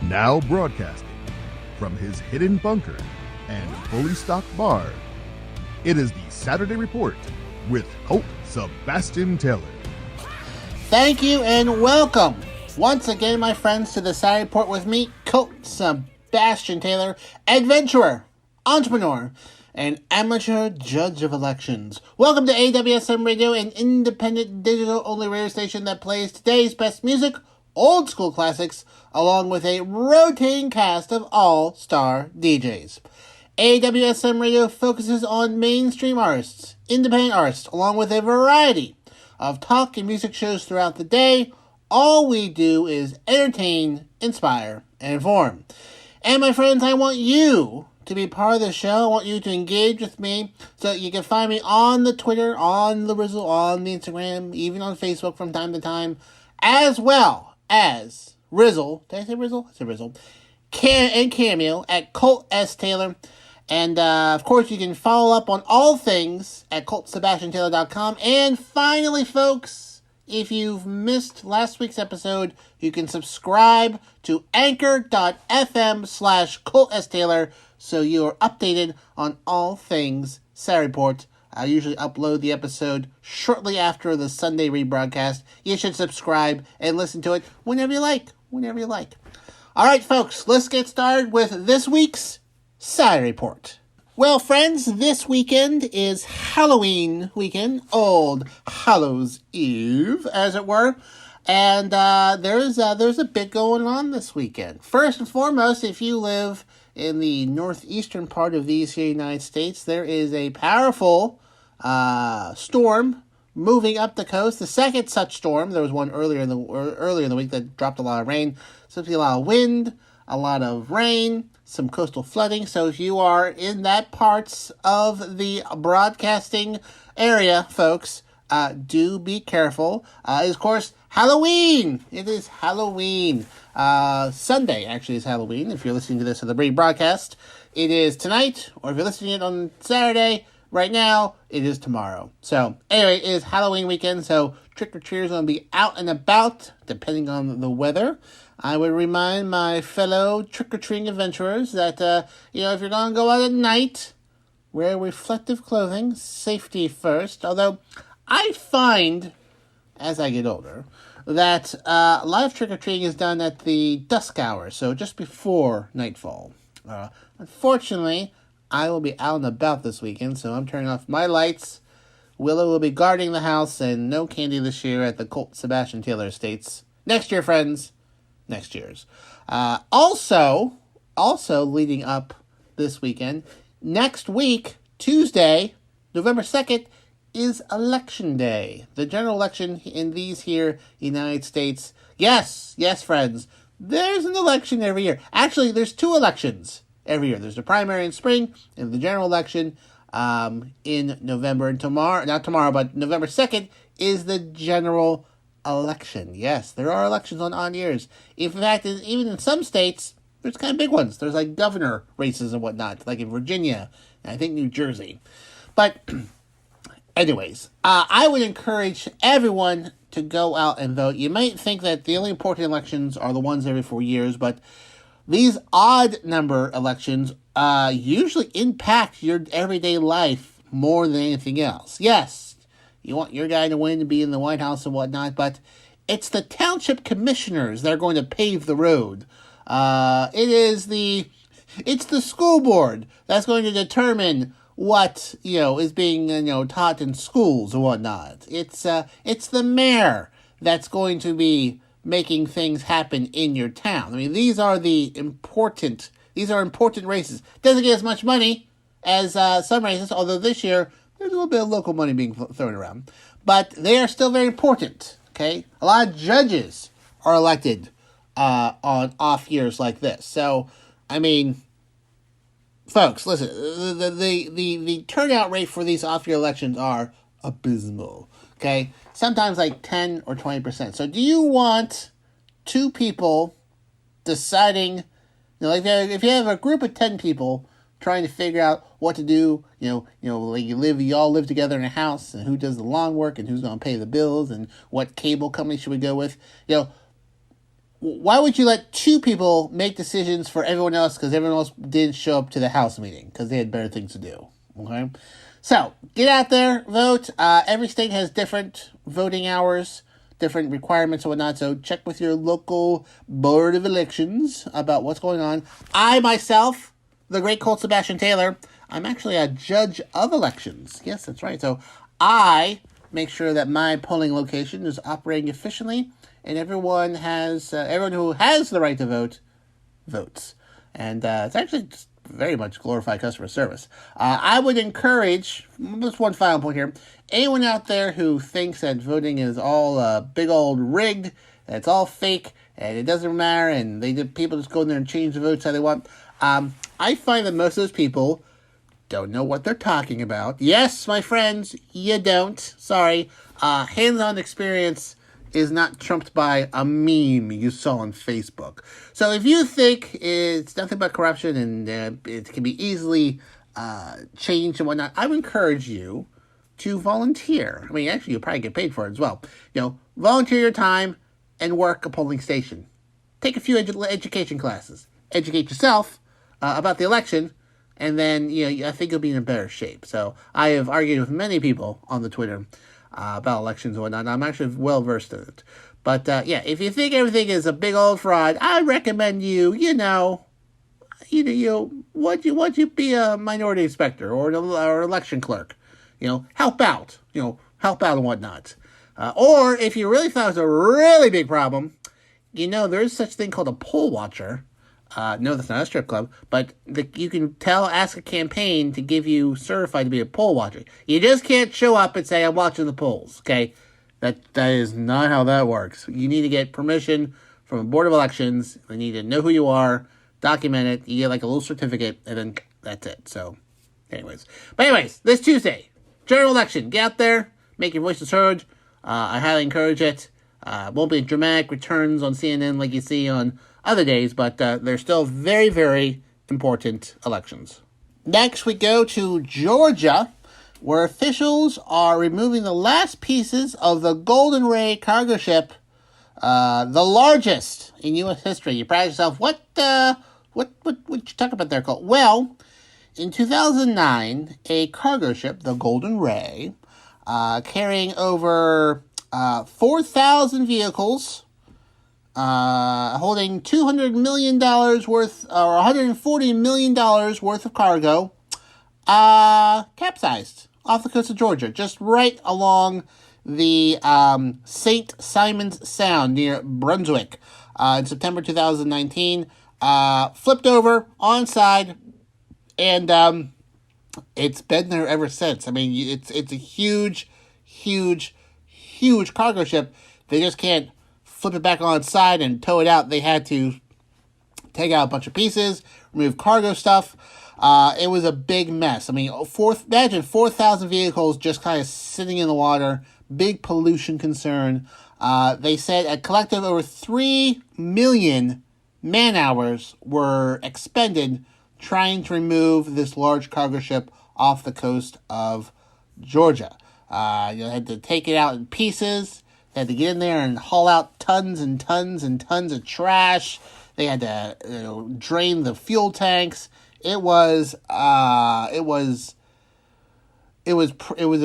Now broadcasting from his hidden bunker and fully stocked bar, it is the Saturday Report with Colt Sebastian Taylor. Thank you and welcome once again, my friends, to the Saturday Report with me, Colt Sebastian Taylor, adventurer, entrepreneur, and amateur judge of elections. Welcome to AWSM Radio, an independent digital-only radio station that plays today's best music, old school classics, along with a rotating cast of all-star DJs. AWSM Radio focuses on mainstream artists, independent artists, along with a variety of talk and music shows throughout the day. All we do is entertain, inspire, and inform. And my friends, I want you to be part of the show. I want you to engage with me so that you can find me on the Twitter, on the Rizzle, on the Instagram, even on Facebook from time to time, as well as Rizzle. Did I say Rizzle? I said Rizzle. And Cameo at Colt S. Taylor. And, of course, you can follow up on all things at ColtSebastianTaylor.com. And finally, folks, if you've missed last week's episode, you can subscribe to anchor.fm/ColtSTaylor so you are updated on all things Saturday Report. I usually upload the episode shortly after the Sunday rebroadcast. You should subscribe and listen to it whenever you like. All right, folks, let's get started with this week's Saturday Report. Well, friends, this weekend is Halloween weekend, Old Hallows Eve, as it were, and there's a bit going on this weekend. First and foremost, if you live in the northeastern part of these here United States, there is a powerful storm moving up the coast. The second such storm. There was one earlier in the week that dropped a lot of rain. So there's a lot of wind, a lot of rain, some coastal flooding. So if you are in that parts of the broadcasting area, folks, do be careful. Of course, Halloween. It is Halloween. Sunday actually is Halloween. If you're listening to this on the rebroadcast, it is tonight. Or if you're listening to it on Saturday, right now, it is tomorrow. So anyway, it is Halloween weekend. So trick-or-treaters going to be out and about, depending on the weather. I would remind my fellow trick-or-treating adventurers that, if you're going to go out at night, wear reflective clothing, safety first. Although, I find, as I get older, that a lot of trick-or-treating is done at the dusk hour, so just before nightfall. Unfortunately, I will be out and about this weekend, so I'm turning off my lights. Willow will be guarding the house, and no candy this year at the Colt Sebastian Taylor Estates. Next year, friends. Next year's. Also leading up this weekend, next week, Tuesday, November 2nd, is Election Day. The general election in these here United States. Yes, friends, there's an election every year. Actually, there's two elections every year. There's the primary in spring and the general election in November. And November 2nd is the general election. Yes, there are elections on odd years. In fact, even in some states, there's kind of big ones. There's like governor races and whatnot, like in Virginia, and I think New Jersey. But anyways, I would encourage everyone to go out and vote. You might think that the only important elections are the ones every 4 years, but these odd number elections usually impact your everyday life more than anything else. Yes, you want your guy to win, to be in the White House and whatnot, but it's the township commissioners that are going to pave the road. It's the school board that's going to determine what, is being, taught in schools and whatnot. It's the mayor that's going to be making things happen in your town. I mean, these are important races. Doesn't get as much money as some races, although this year there's a little bit of local money being thrown around. But they are still very important, okay? A lot of judges are elected on off years like this. So, I mean, folks, listen, the turnout rate for these off-year elections are abysmal, okay? Sometimes like 10 or 20%. So do you want two people deciding, if you have a group of 10 people trying to figure out what to do, you all live together in a house, and who does the lawn work, and who's going to pay the bills, and what cable company should we go with, why would you let two people make decisions for everyone else because everyone else didn't show up to the House meeting because they had better things to do? Okay? So, get out there, vote. Every state has different voting hours, different requirements and whatnot, so check with your local Board of Elections about what's going on. I, myself, the great Colt Sebastian Taylor, I'm actually a judge of elections. Yes, that's right. So, I make sure that my polling location is operating efficiently, and everyone who has the right to vote, votes. And it's actually just very much glorified customer service. I would encourage, just one final point here, anyone out there who thinks that voting is all big old rigged, that it's all fake, and it doesn't matter, and people just go in there and change the votes how they want, I find that most of those people don't know what they're talking about. Yes, my friends, you don't. Sorry. Hands-on experience is not trumped by a meme you saw on Facebook. So if you think it's nothing but corruption and it can be easily changed and whatnot, I would encourage you to volunteer. I mean, actually, you'll probably get paid for it as well. Volunteer your time and work a polling station. Take a few education classes. Educate yourself about the election, and then, I think you'll be in a better shape. So I have argued with many people on the Twitter about elections and whatnot. I'm actually well versed in it. But, if you think everything is a big old fraud, I recommend you be a minority inspector or an election clerk. Help out. Help out and whatnot. Or if you really thought it was a really big problem, there's such thing called a poll watcher. No, that's not a strip club, but you can ask a campaign to give you certified to be a poll watcher. You just can't show up and say, I'm watching the polls, okay? That is not how that works. You need to get permission from a board of elections. They need to know who you are, document it, you get like a little certificate, and then that's it. So, anyways, this Tuesday, general election. Get out there, make your voices heard. I highly encourage it. Won't be dramatic returns on CNN like you see on other days, but they're still very, very important elections. Next, we go to Georgia, where officials are removing the last pieces of the Golden Ray cargo ship, the largest in U.S. history. You probably yourself, what you talk about there, Colt? Well, in 2009, a cargo ship, the Golden Ray, carrying over 4,000 vehicles, holding $200 million worth, or $140 million worth of cargo, capsized off the coast of Georgia, just right along the St. Simons Sound near Brunswick in September 2019. Flipped over on side, and it's been there ever since. I mean, it's a huge, huge, huge cargo ship. They just can't flip it back on its side and tow it out. They had to take out a bunch of pieces, remove cargo stuff. It was a big mess. I mean, imagine 4,000 vehicles just kind of sitting in the water. Big pollution concern. They said a collective over 3 million man-hours were expended trying to remove this large cargo ship off the coast of Georgia. You had to take it out in pieces. They had to get in there and haul out tons and tons and tons of trash. They had to drain the fuel tanks. It was a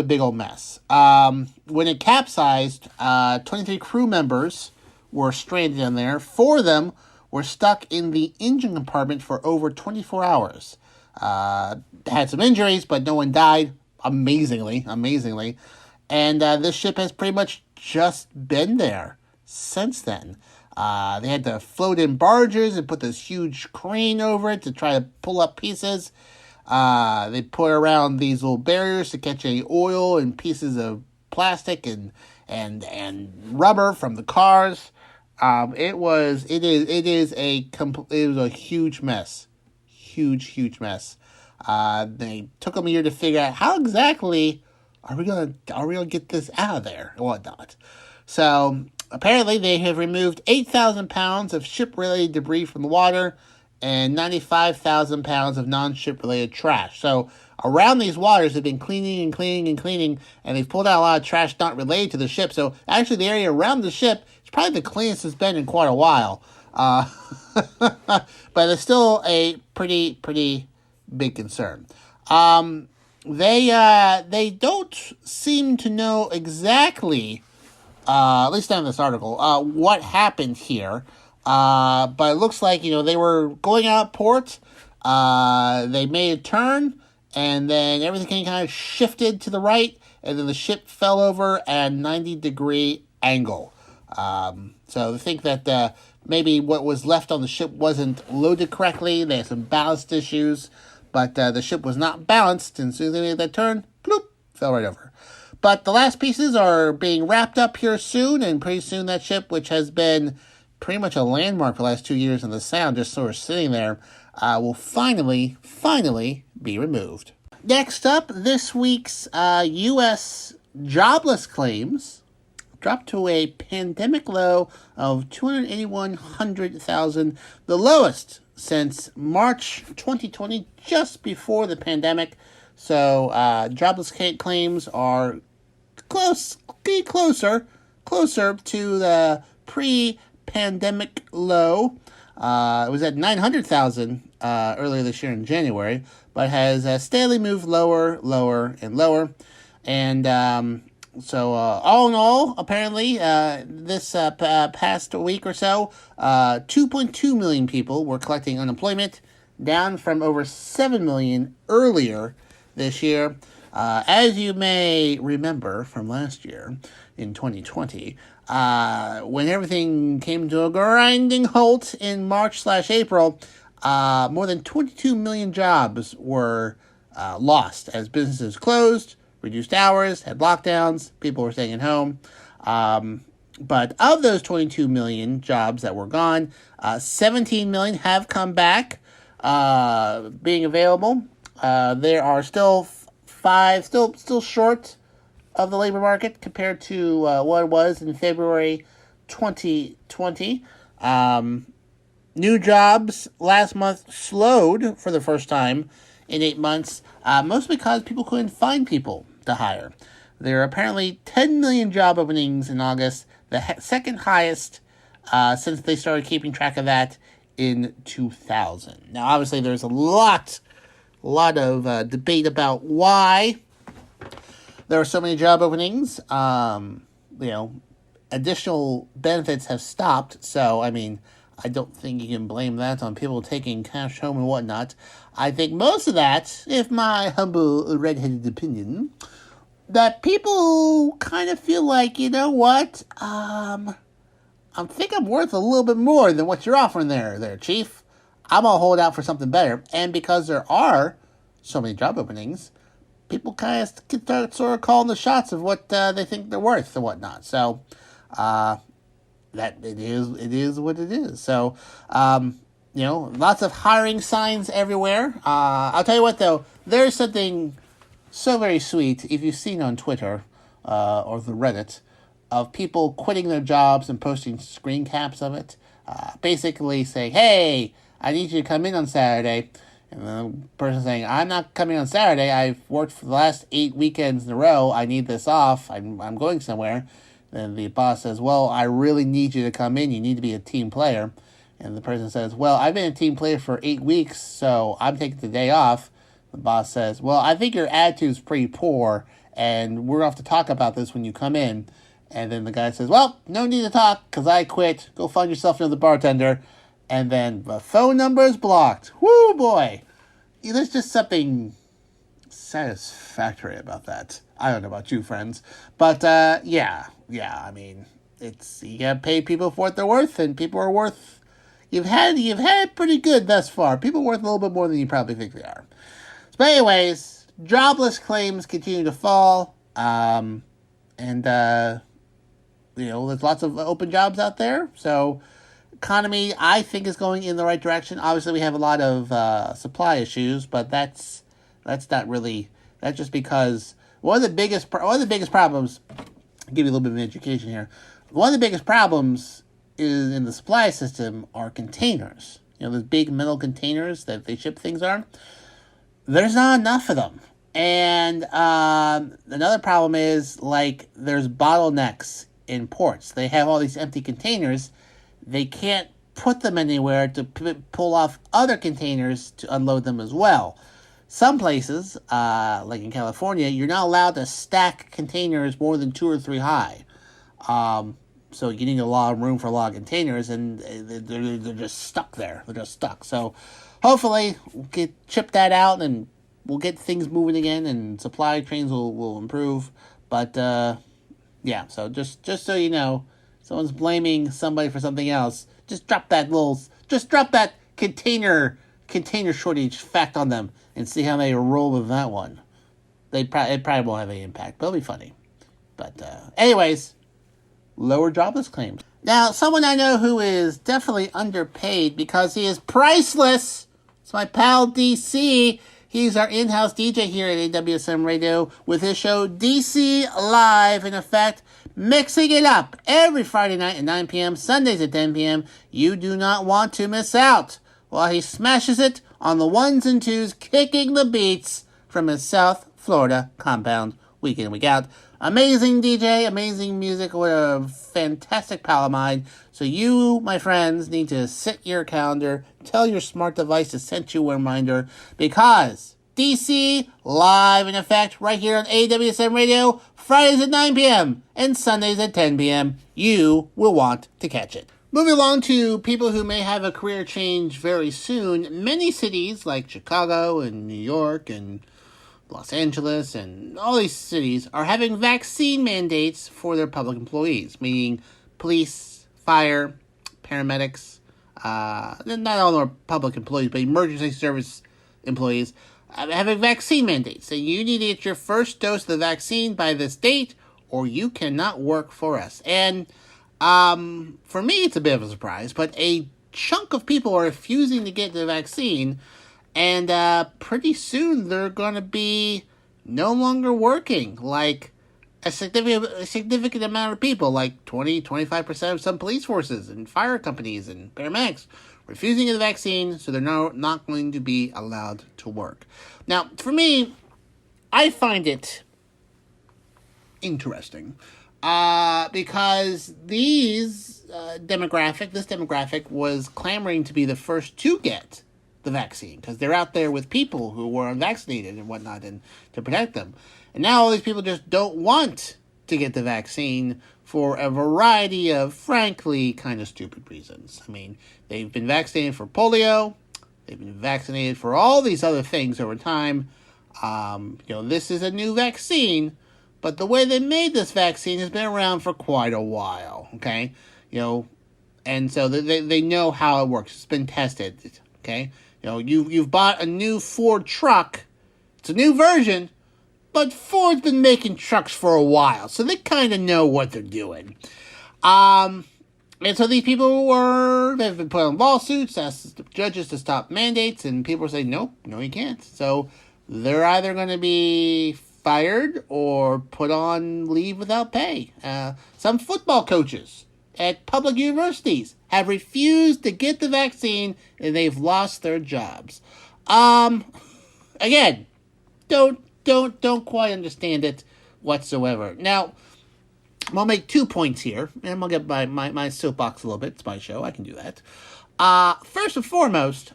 big old mess. When it capsized, 23 crew members were stranded in there. 4 of them were stuck in the engine compartment for over 24 hours. Had some injuries, but no one died. Amazingly. And this ship has pretty much just been there since then. They had to float in barges and put this huge crane over it to try to pull up pieces. They put around these little barriers to catch any oil and pieces of plastic and rubber from the cars. It was a huge mess. Huge mess. They took them a year to figure out how exactly are we gonna get this out of there and whatnot. So apparently they have removed 8,000 pounds of ship-related debris from the water and 95,000 pounds of non-ship related trash. So around these waters they've been cleaning, and they've pulled out a lot of trash not related to the ship. So actually the area around the ship is probably the cleanest it's been in quite a while. But it's still a pretty big concern. They don't seem to know exactly, at least not in this article, what happened here. But it looks like, they were going out port, they made a turn, and then everything kind of shifted to the right, and then the ship fell over at a 90-degree angle. So they think that maybe what was left on the ship wasn't loaded correctly. They had some ballast issues, but the ship was not balanced, and as soon as they made that turn, bloop, fell right over. But the last pieces are being wrapped up here soon, and pretty soon that ship, which has been pretty much a landmark for the last 2 years in the Sound, just sort of sitting there, will finally be removed. Next up, this week's U.S. jobless claims dropped to a pandemic low of 281,000, the lowest since March 2020, just before the pandemic. So jobless claims are getting closer to the pre-pandemic low. It was at 900,000 earlier this year in January, but has steadily moved lower, and lower. And so all in all, apparently, this past week or so, 2.2 million people were collecting unemployment, down from over 7 million earlier this year. As you may remember from last year, in 2020, when everything came to a grinding halt in March/April, more than 22 million jobs were lost as businesses closed, reduced hours, had lockdowns, people were staying at home. But of those 22 million jobs that were gone, 17 million have come back, being available. There are still still short of the labor market compared to what it was in February 2020. New jobs last month slowed for the first time in 8 months, mostly because people couldn't find people to hire. There are apparently 10 million job openings in August, the second highest since they started keeping track of that in 2000. Now, obviously, there's a lot of debate about why there are so many job openings. Additional benefits have stopped, so, I don't think you can blame that on people taking cash home and whatnot. I think most of that, if my humble red-headed opinion, that people kind of feel like, you know what, I think I'm worth a little bit more than what you're offering there, Chief. I'm going to hold out for something better. And because there are so many job openings, people kind of start sort of calling the shots of what they think they're worth and whatnot. So, that it is what it is. So, lots of hiring signs everywhere. I'll tell you what, though, there's something so very sweet, if you've seen on Twitter or the Reddit, of people quitting their jobs and posting screen caps of it, basically saying, hey, I need you to come in on Saturday. And the person saying, I'm not coming on Saturday. I've worked for the last 8 weekends in a row. I need this off. I'm going somewhere. And the boss says, well, I really need you to come in. You need to be a team player. And the person says, well, I've been a team player for 8 weeks, so I'm taking the day off. The boss says, well, I think your attitude's pretty poor, and we're going to have to talk about this when you come in. And then the guy says, well, no need to talk, because I quit. Go find yourself another bartender. And then the phone number is blocked. Woo, boy. There's just something satisfactory about that. I don't know about you, friends. But, yeah, it's, you gotta pay people for what they're worth, and people are worth, you've had it pretty good thus far. People are worth a little bit more than you probably think they are. But anyways, jobless claims continue to fall, and, there's lots of open jobs out there, so economy, I think, is going in the right direction. Obviously, we have a lot of supply issues, but that's not really, that's just because one of the biggest problems, I'll give you a little bit of an education here, one of the biggest problems is in the supply system are containers. Those big metal containers that they ship things on. There's not enough of them. And another problem is, there's bottlenecks in ports. They have all these empty containers. They can't put them anywhere to pull off other containers to unload them as well. Some places, like in California, you're not allowed to stack containers more than 2 or 3 high. So you need a lot of room for a lot of containers, and they're just stuck there. They're just stuck. So hopefully we'll chip that out, and we'll get things moving again, and supply chains will improve. But yeah, so just so you know, someone's blaming somebody for something else. Just drop that container shortage fact on them and see how they roll with that one. It probably won't have any impact, but it'll be funny. But anyways, lower jobless claims. Now, someone I know who is definitely underpaid because he is priceless. It's my pal DC. He's our in-house DJ here at AWSM Radio with his show DC Live, in effect, mixing it up every Friday night at 9 p.m., Sundays at 10 p.m. You do not want to miss out while he smashes it on the ones and twos, kicking the beats from his South Florida compound week in, week out. Amazing DJ, amazing music, what a fantastic pal of mine. So you, my friends, need to set your calendar, tell your smart device to send you a reminder, because DC Live, in effect, right here on AWSM Radio, Fridays at 9 p.m. and Sundays at 10 p.m. You will want to catch it. Moving along to people who may have a career change very soon, many cities like Chicago and New York and Los Angeles and all these cities are having vaccine mandates for their public employees, meaning police, fire, paramedics, not all are public employees, but emergency service employees, having vaccine mandates. So you need to get your first dose of the vaccine by this date, or you cannot work for us. And for me, it's a bit of a surprise, but a chunk of people are refusing to get the vaccine, and pretty soon they're going to be no longer working. Like a significant amount of people, like 20-25% of some police forces and fire companies and paramedics, refusing the vaccine, so they're not going to be allowed to work. Now, for me, I find it interesting because this demographic was clamoring to be the first to get the vaccine because they're out there with people who were unvaccinated and whatnot, and to protect them. And now all these people just don't want to get the vaccine for a variety of, frankly, kind of stupid reasons. I mean, they've been vaccinated for polio. They've been vaccinated for all these other things over time. This is a new vaccine, but the way they made this vaccine has been around for quite a while, okay? And so they know how it works. It's been tested, okay? You've bought a new Ford truck. It's a new version, but Ford's been making trucks for a while, so they kind of know what they're doing. And so these people they've been put on lawsuits, asked judges to stop mandates, and people are saying, no, you can't. So they're either going to be fired or put on leave without pay. Some football coaches at public universities have refused to get the vaccine, and they've lost their jobs. Again, don't quite understand it whatsoever. Now, I'm going to make 2 points here, and I'm going to get my soapbox a little bit. It's my show. I can do that. First and foremost,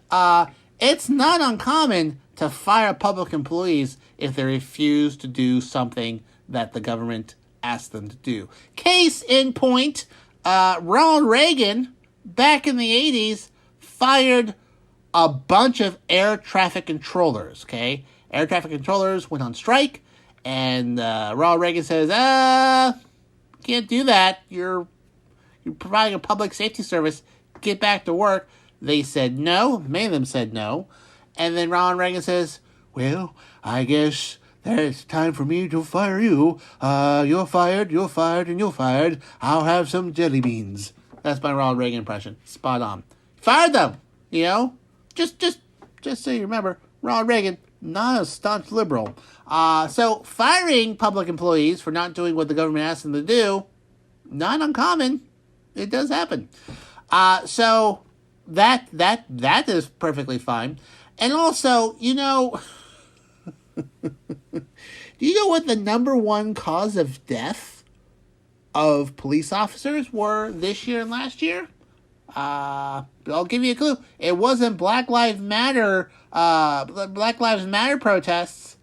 it's not uncommon to fire public employees if they refuse to do something that the government asked them to do. Case in point, Ronald Reagan, back in the 80s, fired a bunch of air traffic controllers, okay? Air traffic controllers went on strike, and Ronald Reagan says, can't do that. You're providing a public safety service. Get back to work. They said no. Many of them said no. And then Ronald Reagan says, well, I guess that it's time for me to fire you. You're fired, and you're fired. I'll have some jelly beans. That's my Ronald Reagan impression. Spot on. Fired them, Just so you remember, Ronald Reagan, not a staunch liberal. So firing public employees for not doing what the government asked them to do, not uncommon. It does happen. So that is perfectly fine. And also, do you know what the number one cause of death of police officers were this year and last year? I'll give you a clue. It wasn't Black Lives Matter protests.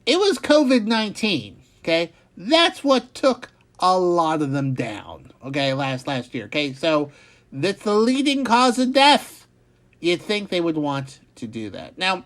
It was COVID-19, okay? That's what took a lot of them down, okay, last year, okay? So, that's the leading cause of death. You'd think they would want to do that. Now,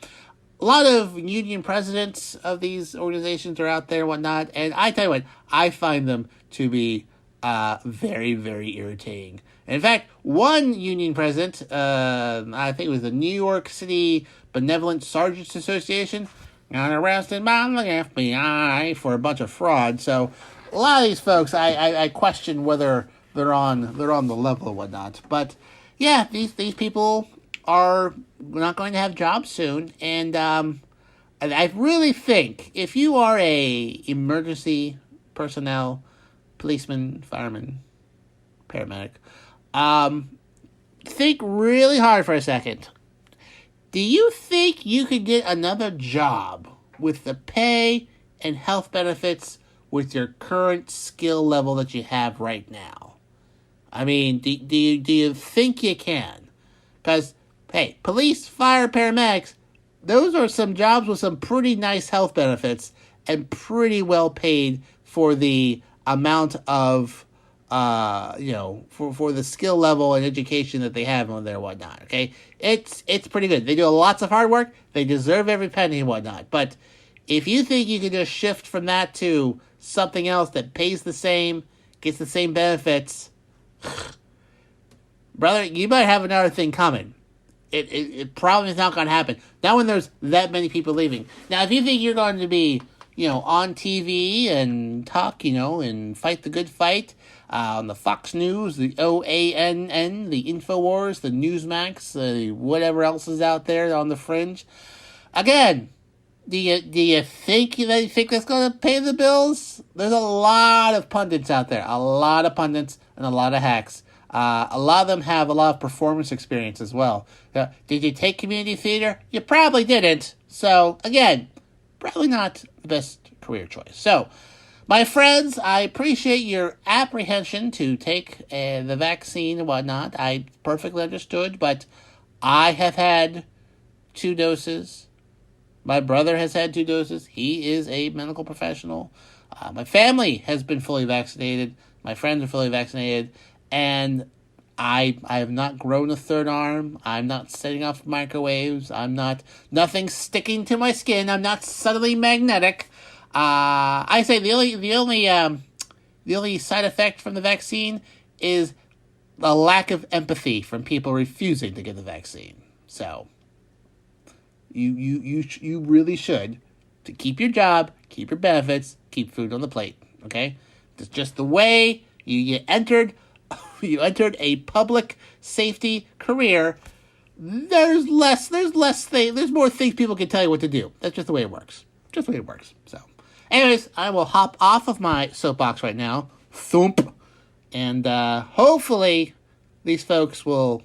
a lot of union presidents of these organizations are out there and whatnot, and I tell you what, I find them to be very, very irritating. In fact, one union president, I think it was the New York City Benevolent Sergeants Association, got arrested by the FBI for a bunch of fraud. So a lot of these folks, I question whether they're on the level or whatnot. But yeah, these people are not going to have jobs soon, and I really think if you are a emergency personnel, policeman, fireman, paramedic, think really hard for a second. Do you think you could get another job with the pay and health benefits with your current skill level that you have right now? I mean, do you think you can? Because, hey, police, fire, paramedics, those are some jobs with some pretty nice health benefits and pretty well paid for the amount of for the skill level and education that they have on there and whatnot, okay? It's pretty good. They do lots of hard work. They deserve every penny and whatnot. But if you think you can just shift from that to something else that pays the same, gets the same benefits, brother, you might have another thing coming. It probably is not going to happen. Not when there's that many people leaving. Now, if you think you're going to be, on TV and talk, and fight the good fight, on the Fox News, the OANN, the InfoWars, the Newsmax, whatever else is out there on the fringe. Again, do you think that's going to pay the bills? There's a lot of pundits out there, a lot of pundits and a lot of hacks. A lot of them have a lot of performance experience as well. Did you take community theater? You probably didn't. So, again, probably not the best career choice. So, my friends, I appreciate your apprehension to take the vaccine and whatnot. I perfectly understood, but I have had 2 doses. My brother has had 2 doses. He is a medical professional. My family has been fully vaccinated. My friends are fully vaccinated. And I have not grown a third arm. I'm not setting off microwaves. Nothing sticking to my skin. I'm not subtly magnetic. I say the only side effect from the vaccine is a lack of empathy from people refusing to get the vaccine. So you really should to keep your job, keep your benefits, keep food on the plate. Okay, it's just the way you entered. You entered a public safety career. There's more things people can tell you what to do. That's just the way it works. So, anyways, I will hop off of my soapbox right now. Thump. And hopefully these folks will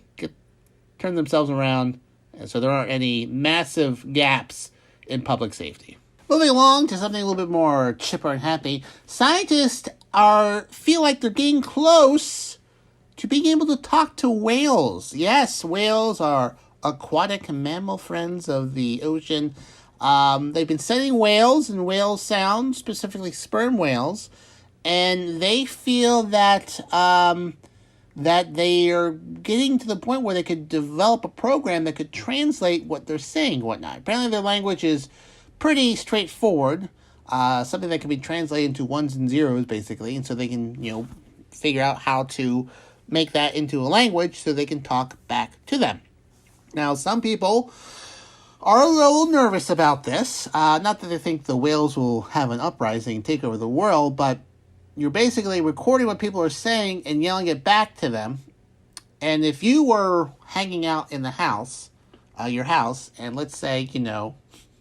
turn themselves around so there aren't any massive gaps in public safety. Moving along to something a little bit more chipper and happy. Scientists feel like they're getting close to being able to talk to whales. Yes, whales are aquatic mammal friends of the ocean. They've been studying whales and whale sound, specifically sperm whales, and they feel that that they are getting to the point where they could develop a program that could translate what they're saying and whatnot. Apparently their language is pretty straightforward, something that can be translated into ones and zeros, basically, and so they can, figure out how to make that into a language so they can talk back to them. Now, some people are a little nervous about this. Not that they think the whales will have an uprising and take over the world, but you're basically recording what people are saying and yelling it back to them. And if you were hanging out in the house, your house, and let's say,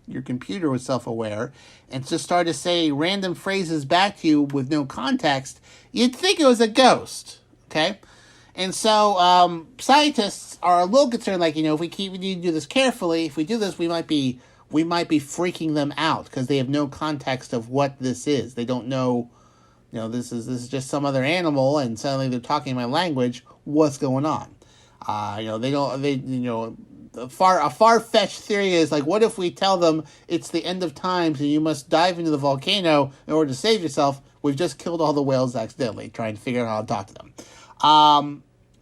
your computer was self-aware and just started to say random phrases back to you with no context, you'd think it was a ghost, okay? And so scientists are a little concerned, like, if we need to do this carefully, if we do this, we might be freaking them out because they have no context of what this is. They don't know this is just some other animal, and suddenly they're talking my language. What's going on? A far-fetched theory is like, what if we tell them it's the end of times and you must dive into the volcano in order to save yourself? We've just killed all the whales accidentally, trying to figure out how to talk to them.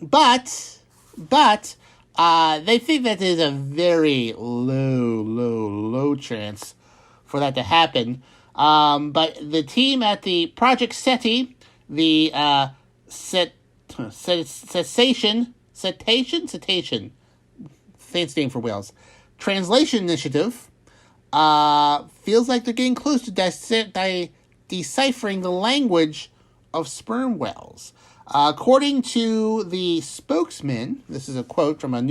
But they think that there's a very low chance for that to happen. But the team at the Project SETI, the cetacean, fancy name for whales, translation initiative, feels like they're getting close to deciphering the language of sperm whales. According to the spokesman, this is a quote from a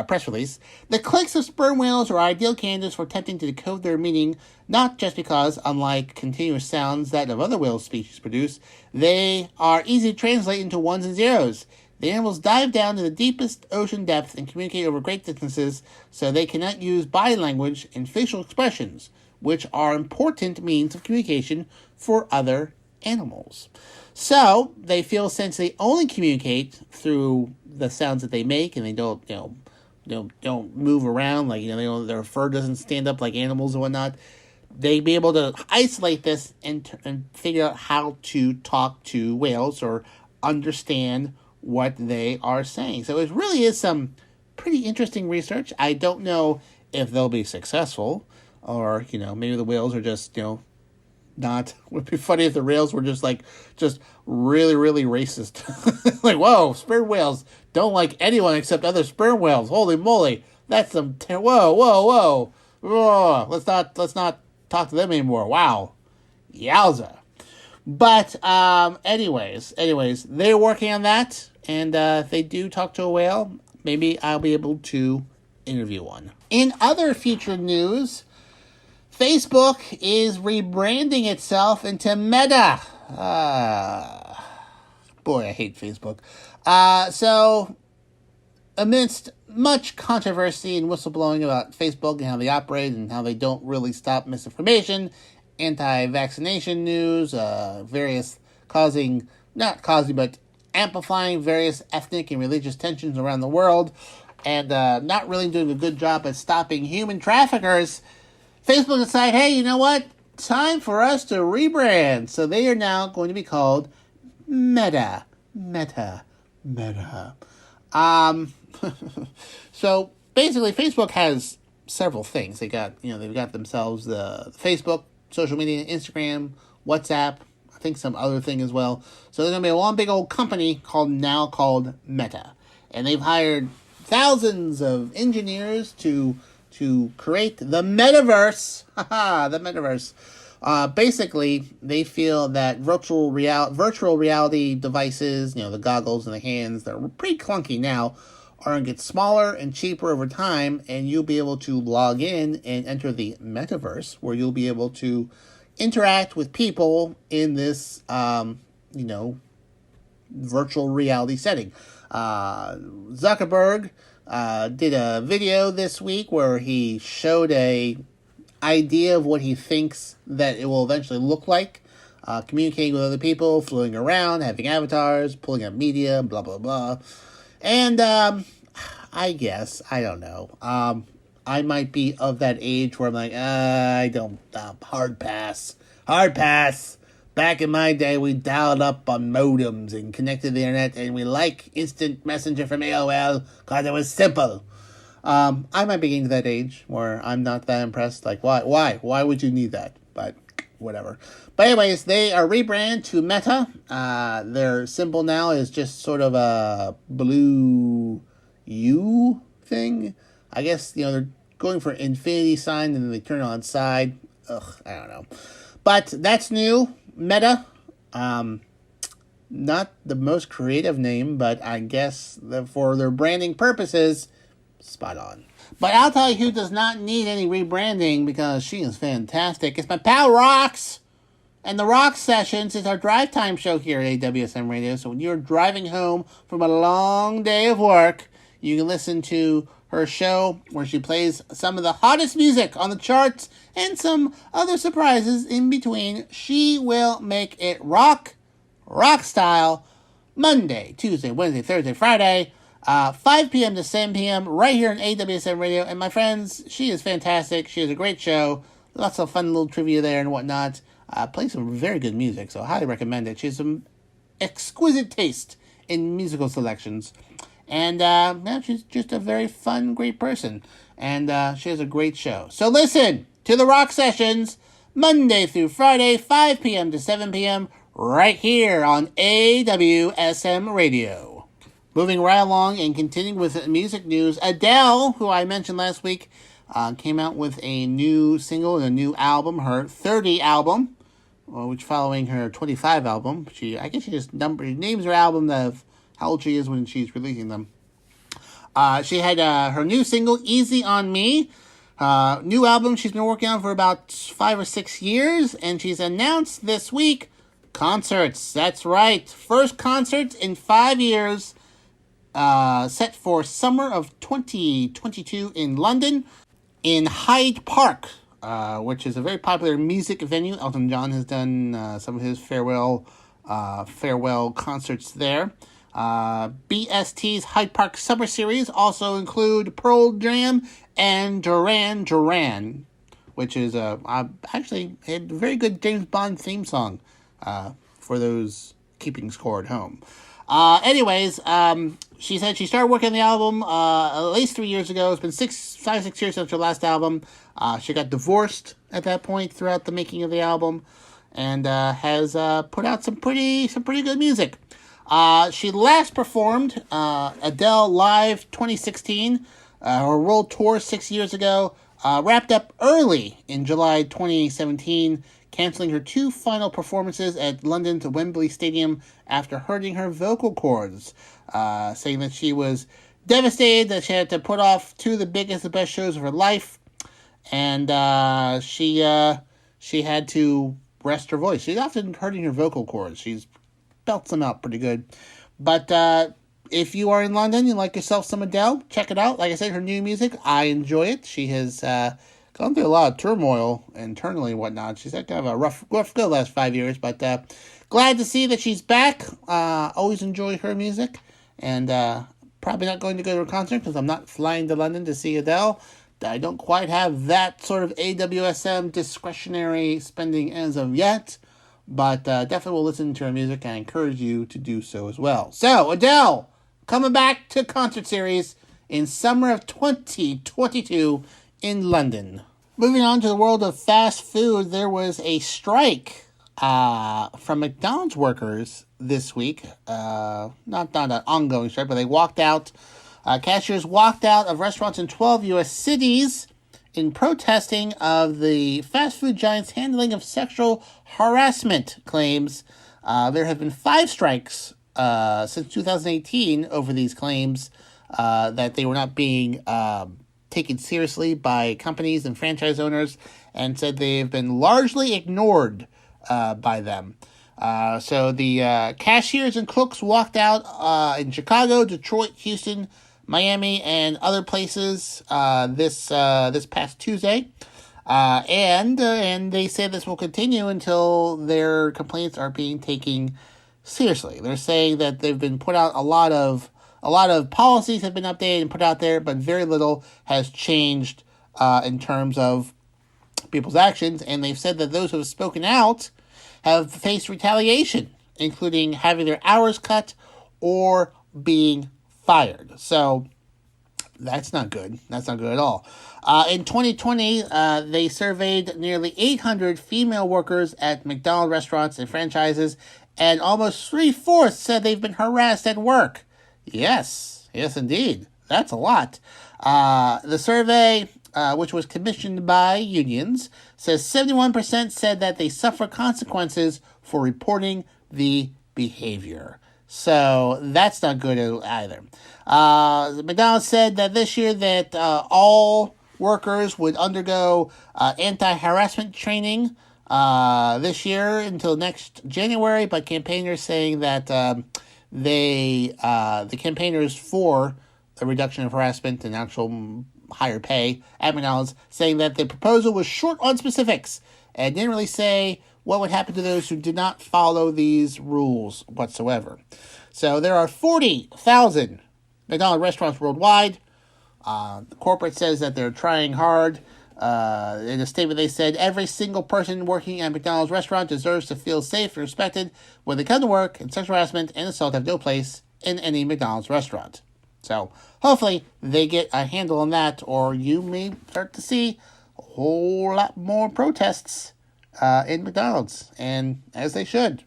press release, the clicks of sperm whales are ideal candidates for attempting to decode their meaning, not just because, unlike continuous sounds that of other whale species produce, they are easy to translate into ones and zeros. The animals dive down to the deepest ocean depths and communicate over great distances, so they cannot use body language and facial expressions, which are important means of communication for other animals. So they feel since they only communicate through the sounds that they make, and they don't move around, like their fur doesn't stand up like animals and whatnot, they'd be able to isolate this and figure out how to talk to whales or understand what they are saying. So it really is some pretty interesting research. I don't know if they'll be successful, or maybe the whales are just not. Would be funny if the whales were just really, really racist. Like, whoa, sperm whales don't like anyone except other sperm whales. Holy moly, that's some whoa. Let's not talk to them anymore. Wow, yowza. But anyways, they're working on that, and if they do talk to a whale, maybe I'll be able to interview one. In other featured news, Facebook is rebranding itself into Meta. Boy, I hate Facebook. So, amidst much controversy and whistleblowing about Facebook and how they operate and how they don't really stop misinformation, anti-vaccination news, amplifying various ethnic and religious tensions around the world, and not really doing a good job at stopping human traffickers, Facebook decided, hey, you know what? Time for us to rebrand. So they are now going to be called Meta. So basically, Facebook has several things. They've got themselves the Facebook, social media, Instagram, WhatsApp, I think some other thing as well. So there's going to be one big old company called Meta. And they've hired thousands of engineers to create the metaverse. The metaverse. Basically, they feel that virtual reality devices, the goggles in the hands, they're pretty clunky now, are going to get smaller and cheaper over time, and you'll be able to log in and enter the metaverse, where you'll be able to interact with people in this, virtual reality setting. Zuckerberg did a video this week where he showed a idea of what he thinks that it will eventually look like, communicating with other people, floating around, having avatars, pulling up media, blah, blah, blah. And I guess, I don't know, I might be of that age where I'm like, I don't, hard pass. Back in my day, we dialed up on modems and connected to the internet, and we like instant messenger from AOL because it was simple. I might be getting to that age where I'm not that impressed. Like, why? Why would you need that? But whatever. But anyways, they are rebranded to Meta. Their symbol now is just sort of a blue U thing. I guess, they're going for infinity sign and then they turn it on side. I don't know. But that's new. Meta. Not the most creative name, but I guess for their branding purposes, spot on. But I'll tell you who does not need any rebranding because she is fantastic. It's my pal Rox. And the Rox Sessions is our drive time show here at AWSM Radio. So when you're driving home from a long day of work, you can listen to her show where she plays some of the hottest music on the charts and some other surprises in between. She will make it rock style, Monday, Tuesday, Wednesday, Thursday, Friday, 5 p.m. to 7 p.m. right here on AWSM Radio. And my friends, she is fantastic. She has a great show. Lots of fun little trivia there and whatnot. Plays some very good music, so I highly recommend it. She has some exquisite taste in musical selections. And she's just a very fun, great person. And she has a great show. So listen to the Rock Sessions Monday through Friday, 5 p.m. to 7 p.m. right here on AWSM Radio. Moving right along and continuing with music news, Adele, who I mentioned last week, came out with a new single and a new album, her 30 album, which following her 25 album. I guess she just names her album of how old she is when she's releasing them. She had her new single, Easy on Me. New album she's been working on for about 5 or 6 years, and she's announced this week concerts. That's right. First concerts in 5 years, set for summer of 2022 in London, in Hyde Park, which is a very popular music venue. Elton John has done some of his farewell concerts there. BST's Hyde Park Summer Series also include Pearl Jam and Duran Duran, which is actually a very good James Bond theme song for those keeping score at home. She said she started working on the album at least 3 years ago. It's been 5, 6 years since her last album. She got divorced at that point throughout the making of the album, and has put out some pretty good music. She last performed Adele Live 2016, her world tour 6 years ago, wrapped up early in July 2017, canceling her 2 final performances at London's Wembley Stadium after hurting her vocal cords, saying that she was devastated that she had to put off 2 of the biggest and best shows of her life, and she had to rest her voice. She's often hurting her vocal cords. She's belts them out pretty good. But if you are in London, you like yourself some Adele, check it out. Like I said, her new music, I enjoy it. She has gone through a lot of turmoil internally and whatnot. She's had kind of a rough go the last 5 years, but glad to see that she's back. Always enjoy her music, and probably not going to go to a concert because I'm not flying to London to see Adele. I don't quite have that sort of AWSM discretionary spending as of yet, but definitely will listen to her music, and I encourage you to do so as well. So, Adele, coming back to concert series in summer of 2022 in London. Moving on to the world of fast food, there was a strike from McDonald's workers this week. Not an ongoing strike, but they walked out. Cashiers walked out of restaurants in 12 U.S. cities in protesting of the fast food giant's handling of sexual harassment claims. There have been 5 strikes since 2018 over these claims that they were not being taken seriously by companies and franchise owners, and said they've been largely ignored by them. So the cashiers and cooks walked out in Chicago, Detroit, Houston, Miami, and other places this past Tuesday, and they say this will continue until their complaints are being taken seriously. They're saying that they've been put out a lot of policies have been updated and put out there, but very little has changed in terms of people's actions, and they've said that those who have spoken out have faced retaliation, including having their hours cut or being fired. So that's not good. That's not good at all. In 2020, they surveyed nearly 800 female workers at McDonald's restaurants and franchises, and almost 3/4 said they've been harassed at work. Yes, indeed. That's a lot. The survey, which was commissioned by unions, says 71% said that they suffer consequences for reporting the behavior. So that's not good either. McDonald's said that this year that all workers would undergo anti-harassment training this year until next January, but campaigners saying that the campaigners for a reduction of harassment and actual higher pay at McDonald's, saying that the proposal was short on specifics and didn't really say what would happen to those who did not follow these rules whatsoever. So there are 40,000 McDonald's restaurants worldwide. The corporate says that they're trying hard. In a statement, they said, every single person working at McDonald's restaurant deserves to feel safe and respected when they come to work, and sexual harassment and assault have no place in any McDonald's restaurant. So hopefully they get a handle on that, or you may start to see a whole lot more protests in McDonald's, and as they should.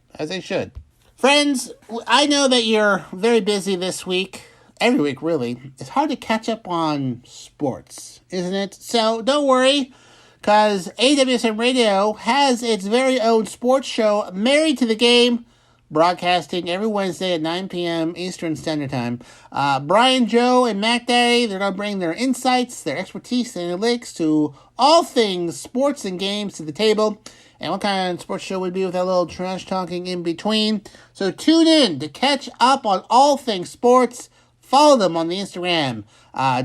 Friends, I know that you're very busy this week. Every week, really. It's hard to catch up on sports, isn't it? So don't worry, because AWSM Radio has its very own sports show, Married to the Game, broadcasting every Wednesday at 9 p.m. Eastern Standard Time. Brian, Joe, and Mac Daddy, they're going to bring their insights, their expertise, and analytics to all things sports and games to the table. And what kind of sports show would be with that little trash talking in between? So tune in to catch up on all things sports. Follow them on the Instagram.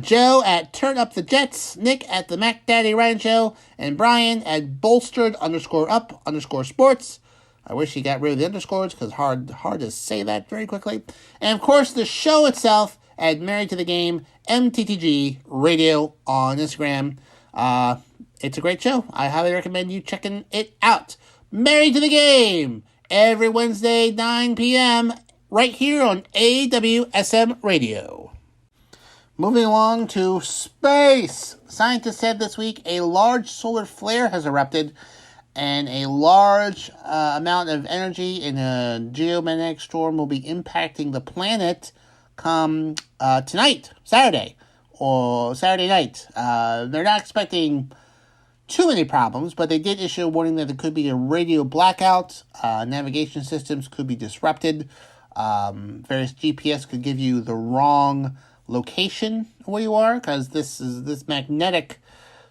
Joe at Turn Up the Jets, Nick at the Mac Daddy Ryan Show, and Brian at bolstered_up_sports. I wish he got rid of the underscores because hard to say that very quickly. And of course, the show itself at Married to the Game, MTTG Radio on Instagram. It's a great show. I highly recommend you checking it out. Married to the Game, every Wednesday, 9 p.m., right here on AWSM Radio. Moving along to space. Scientists said this week a large solar flare has erupted, and a large amount of energy in a geomagnetic storm will be impacting the planet come tonight, Saturday night. They're not expecting too many problems, but they did issue a warning that there could be a radio blackout. Navigation systems could be disrupted. Various GPS could give you the wrong location where you are, because this magnetic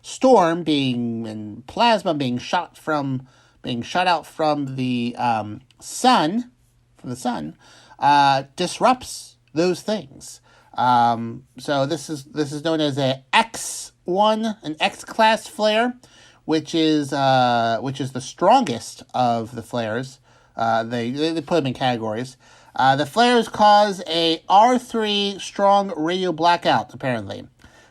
storm and plasma being shot out from the sun disrupts those things. So this is known as an X-class flare, which is the strongest of the flares. They put them in categories. The flares cause a R3 strong radio blackout, apparently.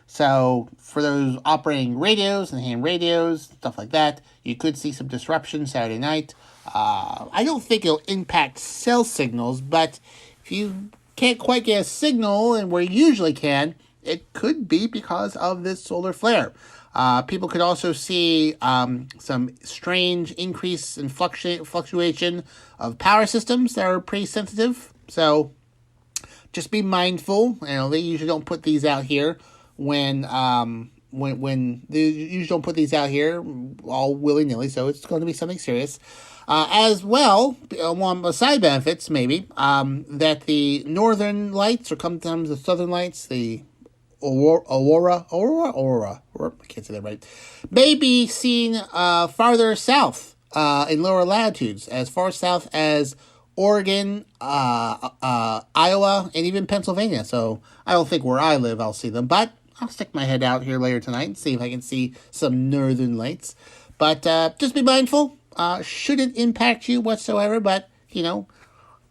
So for those operating radios and ham radios, stuff like that, you could see some disruption Saturday night. I don't think it'll impact cell signals, but if you can't quite get a signal and where you usually can, it could be because of this solar flare. People could also see some strange increase in fluctuation of power systems that are pretty sensitive. So just be mindful. They usually don't put these out here when they usually don't put these out here all willy-nilly. So it's going to be something serious. As well, one of the side benefits maybe that the northern lights, or sometimes the southern lights, the Aurora, I can't say that right, may be seen farther south in lower latitudes, as far south as Oregon, Iowa, and even Pennsylvania. So I don't think where I live I'll see them, but I'll stick my head out here later tonight and see if I can see some northern lights. But just be mindful. Shouldn't impact you whatsoever, but,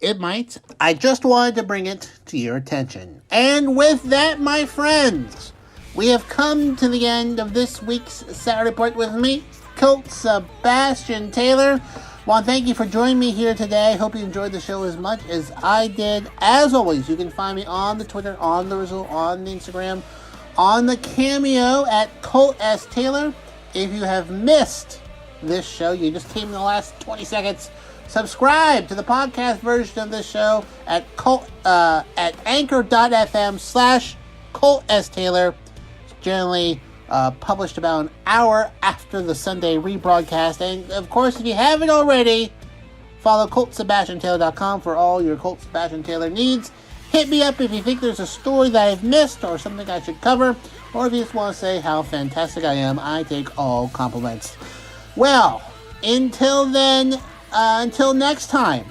it might. I just wanted to bring it to your attention. And with that, my friends, we have come to the end of this week's Saturday Report with me, Colt Sebastian Taylor. I want to thank you for joining me here today. Hope you enjoyed the show as much as I did. As always, you can find me on the Twitter, on the Rizzle, on the Instagram, on the Cameo at Colt S. Taylor. If you have missed this show, you just came in the last 20 seconds, subscribe to the podcast version of this show at anchor.fm/Colt S. Taylor. It's generally published about an hour after the Sunday rebroadcast. And of course, if you haven't already, follow ColtSebastianTaylor.com for all your Colt Sebastian Taylor needs. Hit me up if you think there's a story that I've missed or something I should cover, or if you just want to say how fantastic I am. I take all compliments. Well, until then, until next time,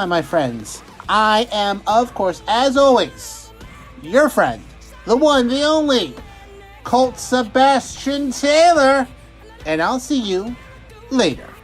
my friends, I am, of course, as always, your friend, the one, the only, Colt Sebastian Taylor. And I'll see you later.